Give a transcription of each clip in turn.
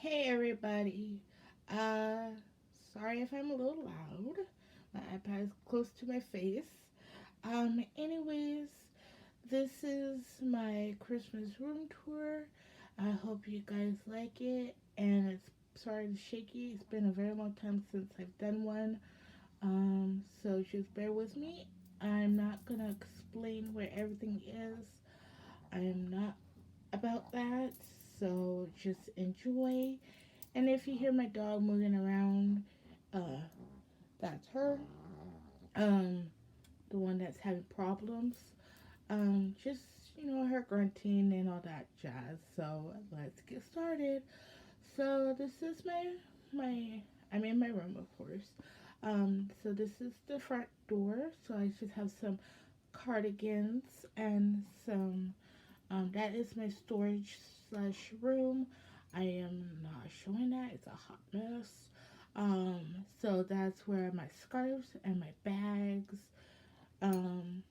Hey everybody. Uh Sorry if I'm a little loud. My iPad is close to my face. Anyways, this is my Christmas room tour. I hope you guys like it, and it's sorry it's shaky. It's been a very long time since I've done one. So just bear with me. I'm not gonna explain where everything is. I am not about that. So just enjoy. And if you hear my dog moving around, uh, that's her. Um, the one that's having problems. Just her grunting and all that jazz. So let's get started. So this is my I'm in my room, of course. So this is the front door. So I just have some cardigans and some. That is my storage slash room. I am not showing that. It's a hot mess. So that's where my scarves and my bags. Um,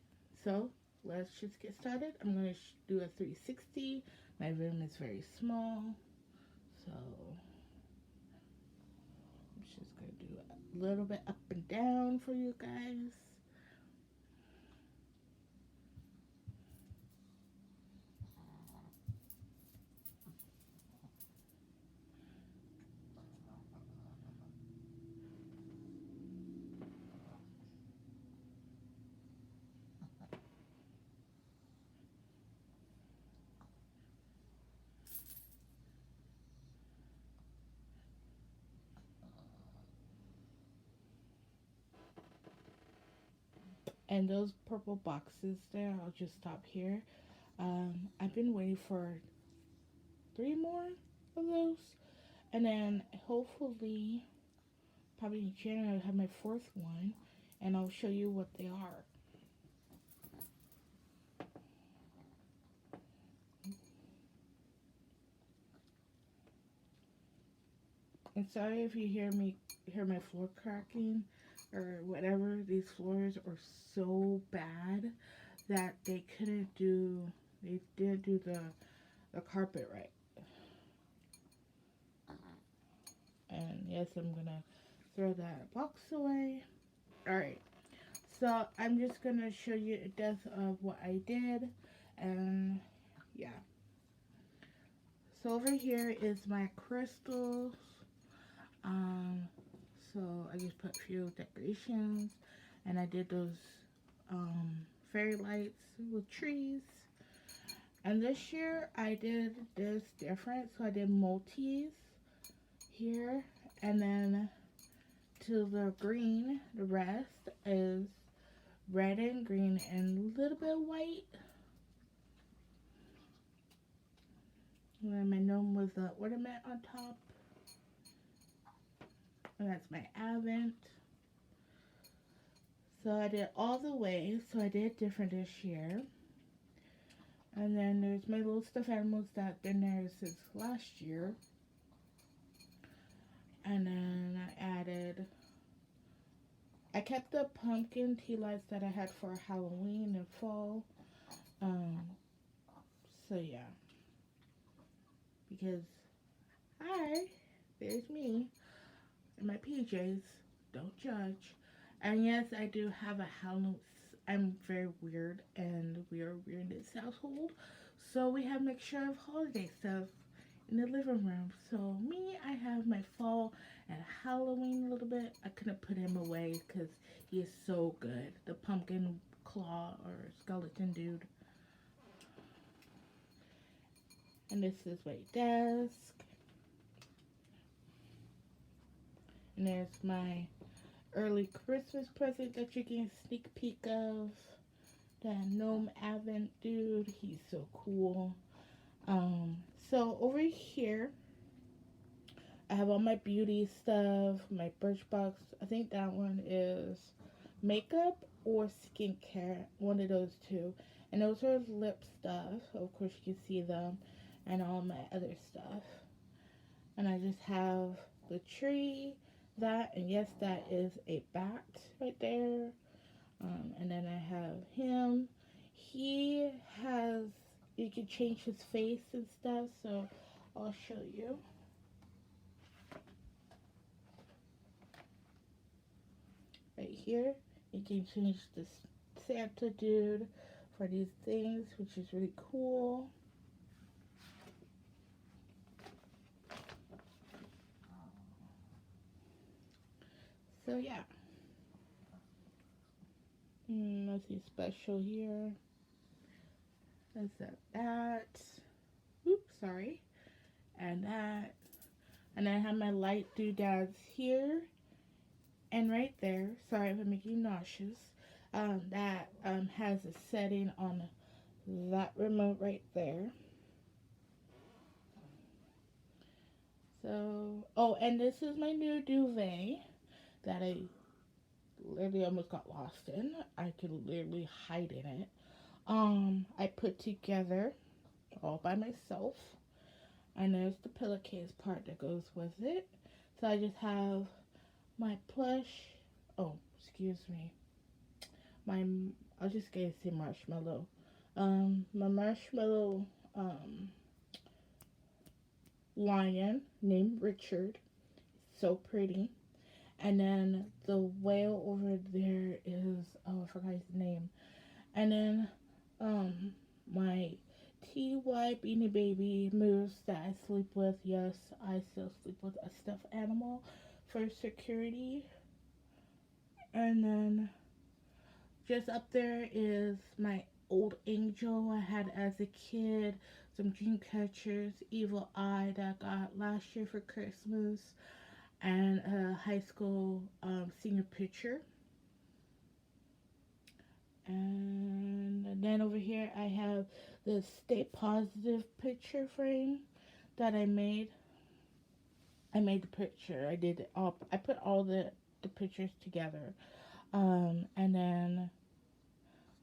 so let's just get started. I'm gonna do a 360. My room is very small, so I'm just gonna do a little bit up and down for you guys. And those purple boxes there, I'll just stop here. I've been waiting for three more of those, and then hopefully, probably in January, I'll have my fourth one, and I'll show you what they are. And sorry if you hear my floor cracking or whatever. These floors are so bad that they didn't do the carpet right. And yes, I'm gonna throw that box away. Alright, so I'm just gonna show you a death of what I did, and yeah. So over here is my crystals. Um, so I just put a few decorations, and I did those fairy lights with trees. And this year I did this different, so I did multis here, and then to the green, the rest is red and green and a little bit of white. And then my gnome with the ornament on top, and that's my advent. So I did all the way, so I did different this year. And then there's my little stuffed animals that have been there since last year. And then I kept the pumpkin tea lights that I had for Halloween and fall. Um, so yeah, because hi, there's me in my PJs. Don't judge. And yes, I do have a Halloween. I'm very weird, and we are weird in this household. So we have a mixture of holiday stuff in the living room. So me, I have my fall and Halloween a little bit. I couldn't put him away because he is so good. The pumpkin claw or skeleton dude. And this is my desk. And there's my early Christmas present that you can sneak peek of. That gnome Advent dude. He's so cool. Um, so over here I have all my beauty stuff, my Birchbox. I think that one is makeup or skincare, one of those two. And those are lip stuff. Of course, you can see them, and all my other stuff. And I just have the tree, that, and yes, that is a bat right there. And then I have him. He has, you can change his face and stuff, so I'll show you. here. You can change this Santa dude for these things, which is really cool. So yeah, nothing special here. Is that? Oops, sorry. And that. And I have my light doodads here and right there. Sorry if I'm making you nauseous. That has a setting on that remote right there. So, oh, and this is my new duvet that I literally almost got lost in. I could literally hide in it. I put together all by myself. And there's the pillowcase part that goes with it. So I just have my plush. Oh, excuse me. My I'll just get say marshmallow. My marshmallow lion named Richard. So pretty. And then the whale over there is, oh, I forgot his name. And then my TY Beanie Baby moves that I sleep with. Yes, I still sleep with a stuffed animal for security. And then just up there is my old angel I had as a kid. Some dream catchers, evil eye that I got last year for Christmas, and a high school senior picture. And then over here I have the Stay Positive picture frame that I made. I made the picture. I did it all. I put all the pictures together. And then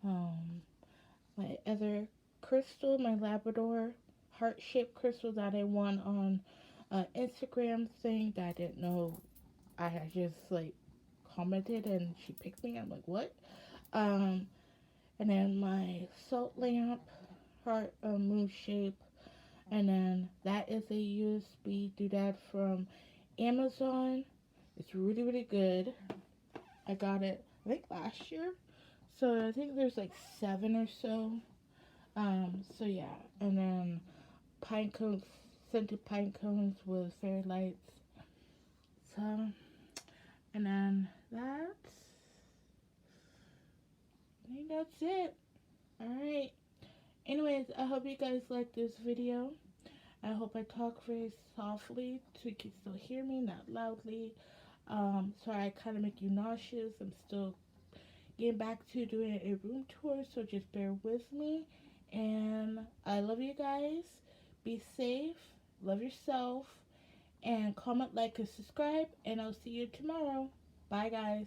um, my other crystal, my Labrador heart-shaped crystal that I won on Instagram thing that I didn't know. I had just like commented and she picked me. I'm like, what? Um, and then my salt lamp, heart moon shape, and then that is a USB doodad from Amazon. It's really really good. I got it I think last year, so I think there's like 7 or so. So yeah, and then pine cones, scented pine cones with fairy lights. So, and then I think that's it. Alright. Anyways, I hope you guys like this video. I hope I talk very softly so you can still hear me, not loudly. Sorry I kind of make you nauseous. I'm still getting back to doing a room tour, so just bear with me. And I love you guys. Be safe. Love yourself. And comment, like, and subscribe. And I'll see you tomorrow. Bye, guys.